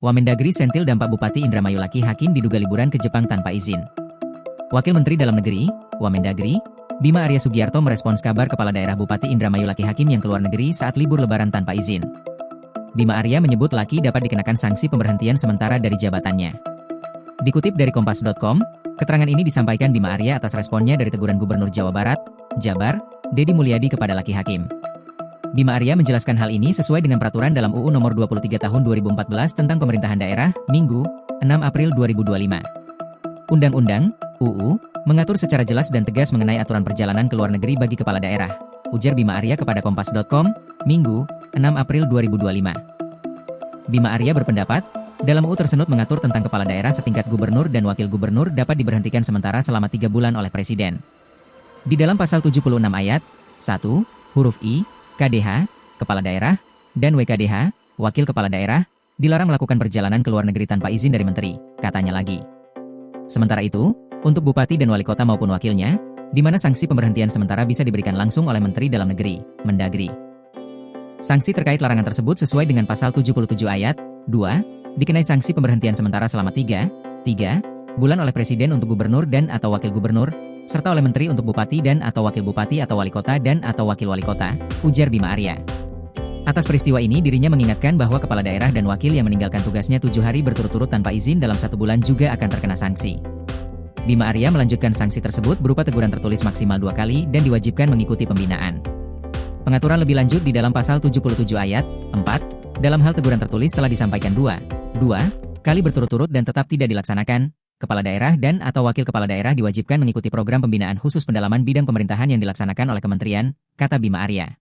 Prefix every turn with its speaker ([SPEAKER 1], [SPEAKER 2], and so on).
[SPEAKER 1] Wamendagri sentil dampak Bupati Indramayu Laki Hakim diduga liburan ke Jepang tanpa izin. Wakil Menteri Dalam Negeri, Wamendagri, Bima Arya Sugiarto merespons kabar Kepala Daerah Bupati Indramayu Laki Hakim yang keluar negeri saat libur lebaran tanpa izin. Bima Arya menyebut Laki dapat dikenakan sanksi pemberhentian sementara dari jabatannya. Dikutip dari Kompas.com, keterangan ini disampaikan Bima Arya atas responnya dari teguran Gubernur Jawa Barat, Jabar, Deddy Mulyadi kepada Laki Hakim. Bima Arya menjelaskan hal ini sesuai dengan peraturan dalam UU Nomor 23 Tahun 2014 tentang Pemerintahan Daerah, Minggu, 6 April 2025. Undang-undang, UU, mengatur secara jelas dan tegas mengenai aturan perjalanan ke luar negeri bagi kepala daerah, ujar Bima Arya kepada Kompas.com, Minggu, 6 April 2025. Bima Arya berpendapat, dalam UU tersebut mengatur tentang kepala daerah setingkat gubernur dan wakil gubernur dapat diberhentikan sementara selama 3 bulan oleh Presiden. Di dalam pasal 76 ayat 1, huruf I, KDH, Kepala Daerah, dan WKDH, Wakil Kepala Daerah, dilarang melakukan perjalanan ke luar negeri tanpa izin dari Menteri, katanya lagi. Sementara itu, untuk Bupati dan Wali Kota maupun wakilnya, di mana sanksi pemberhentian sementara bisa diberikan langsung oleh Menteri Dalam Negeri, Mendagri. Sanksi terkait larangan tersebut sesuai dengan pasal 77 ayat 2, dikenai sanksi pemberhentian sementara selama 3 bulan oleh Presiden untuk Gubernur dan atau Wakil Gubernur, serta oleh Menteri untuk Bupati dan atau Wakil Bupati atau Wali Kota dan atau Wakil Wali Kota, ujar Bima Arya. Atas peristiwa ini dirinya mengingatkan bahwa kepala daerah dan wakil yang meninggalkan tugasnya 7 hari berturut-turut tanpa izin dalam 1 bulan juga akan terkena sanksi. Bima Arya melanjutkan sanksi tersebut berupa teguran tertulis maksimal 2 kali dan diwajibkan mengikuti pembinaan. Pengaturan lebih lanjut di dalam pasal 77 ayat 4, dalam hal teguran tertulis telah disampaikan 2 kali berturut-turut dan tetap tidak dilaksanakan, kepala daerah dan atau wakil kepala daerah diwajibkan mengikuti program pembinaan khusus pendalaman bidang pemerintahan yang dilaksanakan oleh kementerian, kata Bima Arya.